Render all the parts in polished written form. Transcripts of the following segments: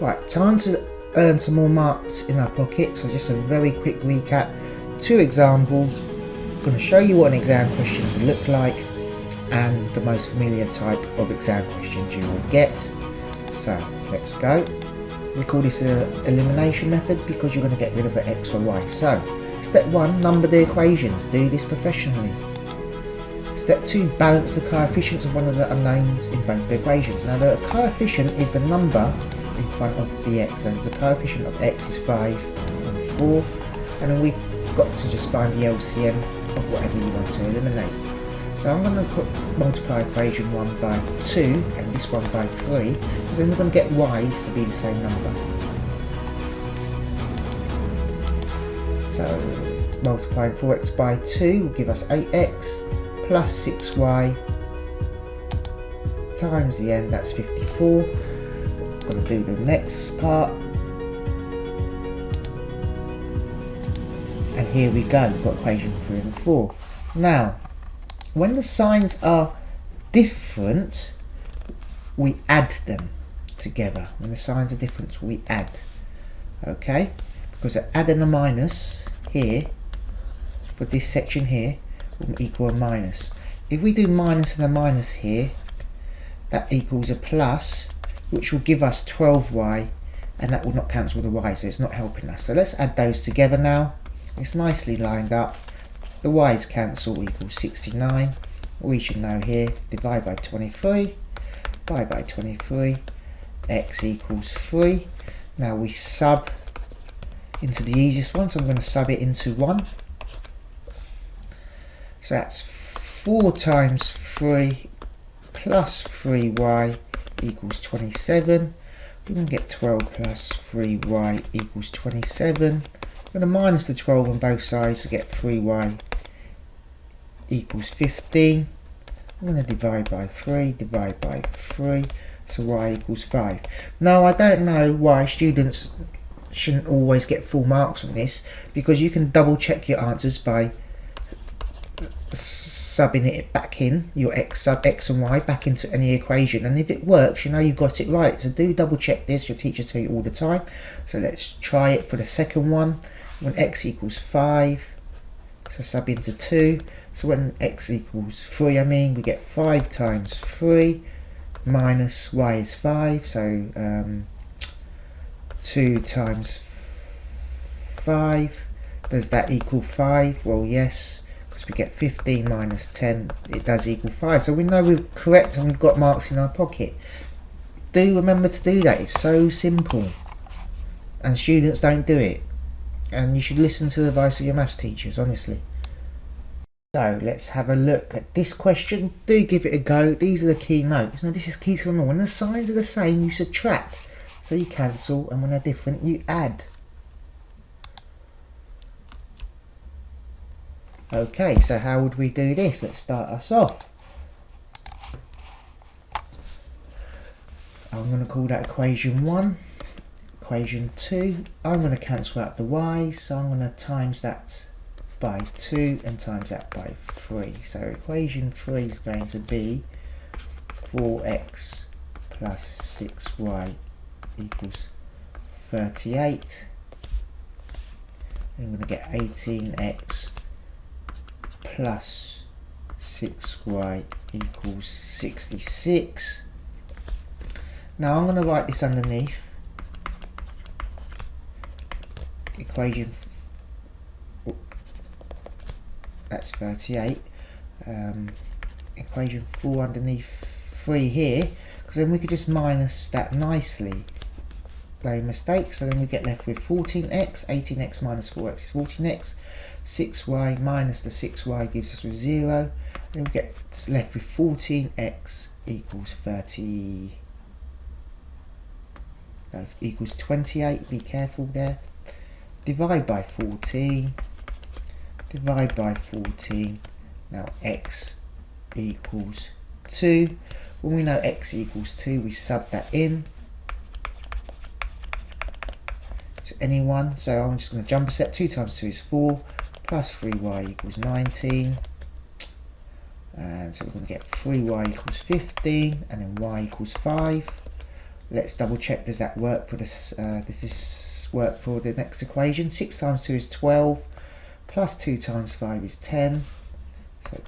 Right, time to earn some more marks in our pocket. So just a very quick recap. 2 examples. I'm going to show you what an exam question would look like and the most familiar type of exam questions you will get. So let's go. We call this an elimination method because you're going to get rid of an x or y. So step 1, number the equations. Do this professionally. Step 2, balance the coefficients of one of the unknowns in both the equations. Now the coefficient is the number in front of the x, so the coefficient of x is 5 and 4, and then we've got to just find the LCM of whatever you want to eliminate. So I'm going to multiply equation 1 by 2 and this one by 3, because then we're going to get y's to be the same number. So multiplying 4x by 2 will give us 8x plus 6y times the n, that's 54. I'm going to do the next part, and here we go, we've got equation 3 and 4. Now when the signs are different, we add them together. When the signs are different, we add, okay, because an add and a minus here for this section here will equal a minus. If we do minus and a minus here, that equals a plus, which will give us 12y, and that will not cancel the y, so it's not helping us. So let's add those together now. It's nicely lined up. The y's cancel, equals 69. We should know here, divide by 23, divide by 23, x equals 3. Now we sub into the easiest one, so I'm going to sub it into 1. So that's 4 times 3 plus 3y equals 27. We're going to get 12 plus 3y equals 27. I'm going to minus the 12 on both sides to get 3y equals 15. I'm going to divide by 3, so y equals 5. Now I don't know why students shouldn't always get full marks on this, because you can double check your answers by subbing it back in, your x, sub x and y back into any equation, and if it works, you know you've got it right. So do double check this, your teachers tell you all the time. So let's try it for the second one. When x equals 5, so sub into 2, so when x equals 3, we get 5 times 3 minus y is 5, so 2 times 5, does that equal 5? Well yes, because we get 15 minus 10, it does equal 5. So we know we're correct and we've got marks in our pocket. Do remember to do that, it's so simple. And students don't do it. And you should listen to the advice of your maths teachers, honestly. So let's have a look at this question. Do give it a go. These are the key notes. Now this is key to remember. When the signs are the same, you subtract. So you cancel, and when they're different, you add. Okay, so how would we do this? Let's start us off. I'm going to call that equation 1. Equation 2. I'm going to cancel out the y's, so I'm going to times that by 2 and times that by 3. So equation 3 is going to be 4x plus 6y equals 38. I'm going to get 18x plus 6y equals 66. Now I'm going to write this underneath. Equation, that's 38. Equation 4 underneath 3 here, because then we could just minus that nicely. No mistake. So then we get left with 14x. 18x minus 4x is 14x. 6y minus the 6y gives us a 0. Then we get left with 14x equals 30. No, equals 28. Be careful there. Divide by 14. Divide by 14. Now x equals 2. When we know x equals 2, we sub that in to anyone. So I'm just going to jump a step. 2 times 2 is 4, plus 3y equals 19. And so we're going to get 3y equals 15, and then y equals 5. let's double check, does that work for this? Does this work for the next equation? 6 times 2 is 12, plus 2 times 5 is 10, so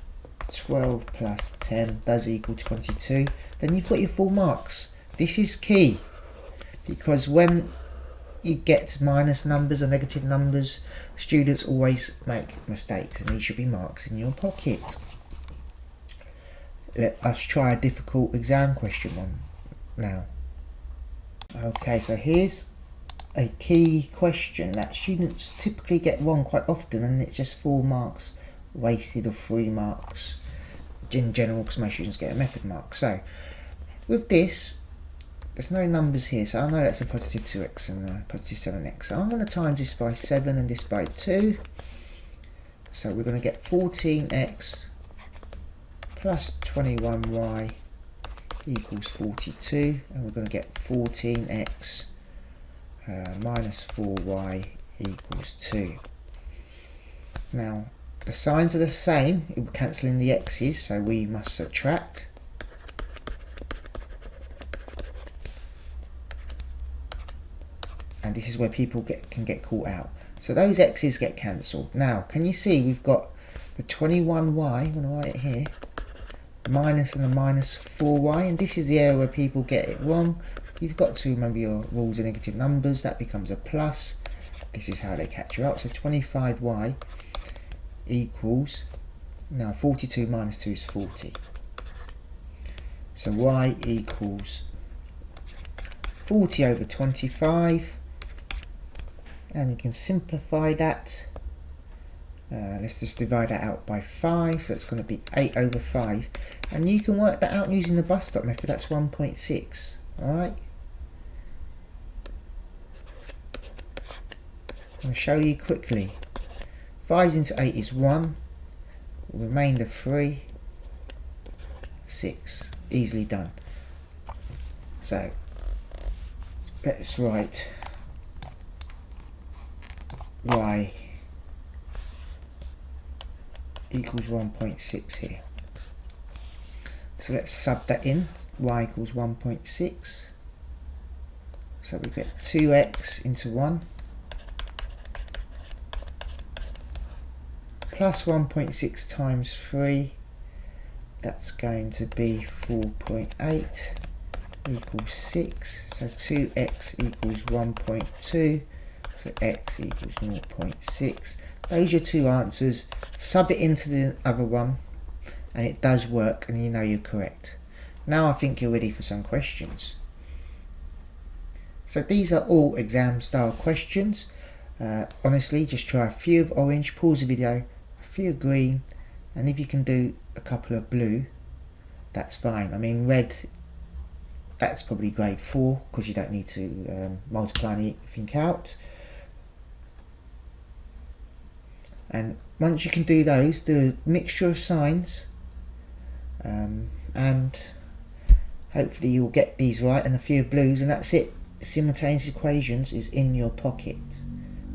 12 plus 10 does equal 22. Then you've got your full marks. This is key, because when you get minus numbers or negative numbers, students always make mistakes, and these should be marks in your pocket. Let us try a difficult exam question one now. Okay, so here's a key question that students typically get wrong quite often, and it's just 4 marks wasted, or 3 marks in general, because most students get a method mark. So with this, there's no numbers here, so I know that's a positive 2x and a positive 7x. So I'm going to times this by 7 and this by 2. So we're going to get 14x plus 21y equals 42, and we're going to get 14x minus 4y equals 2. Now the signs are the same, we're cancelling the x's, so we must subtract. And this is where people can get caught out. So those x's get cancelled. Now can you see we've got the 21y, I'm going to write it here, minus and a minus 4y, and this is the area where people get it wrong. You've got to remember your rules of negative numbers. That becomes a plus. This is how they catch you out. So 25y equals, now 42 minus 2 is 40. So y equals 40 over 25, and you can simplify that. Let's just divide that out by 5, so that's going to be 8 over 5, and you can work that out using the bus stop method. That's 1.6. Alright, I'm going to show you quickly. 5 into 8 is 1, remainder 3, 6. Easily done. So let's write y equals 1.6 here. So let's sub that in. Y equals 1.6. So we get 2x into 1 plus 1.6 times 3. That's going to be 4.8 equals 6. So 2x equals 1.2. So x equals 0.6. Those are your two answers. Sub it into the other one, and it does work, and you know you're correct. Now I think you're ready for some questions. So these are all exam style questions. Honestly, just try a few of orange, pause the video, a few of green, and if you can do a couple of blue, that's fine. I mean red, that's probably grade 4, because you don't need to multiply anything out. And once you can do those, do a mixture of signs, and hopefully you'll get these right, and a few blues, and that's it. Simultaneous equations is in your pocket.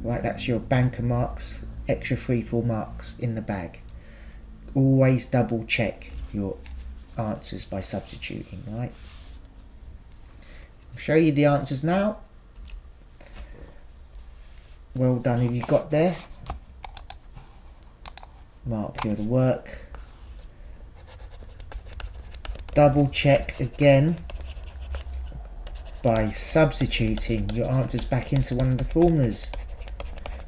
Right, that's your banker marks, extra 3-4 marks in the bag. Always double check your answers by substituting, right? I'll show you the answers now. Well done if you got there. Mark your work. Double check again by substituting your answers back into one of the formulas,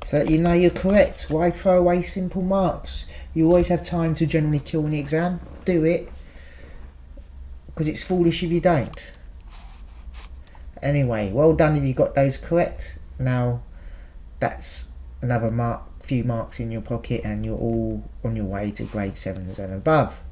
so that you know you're correct. Why throw away simple marks? You always have time to generally kill an exam. Do it, because it's foolish if you don't. Anyway, well done if you got those correct. Now that's another few marks in your pocket, and you're all on your way to grade 7s and above.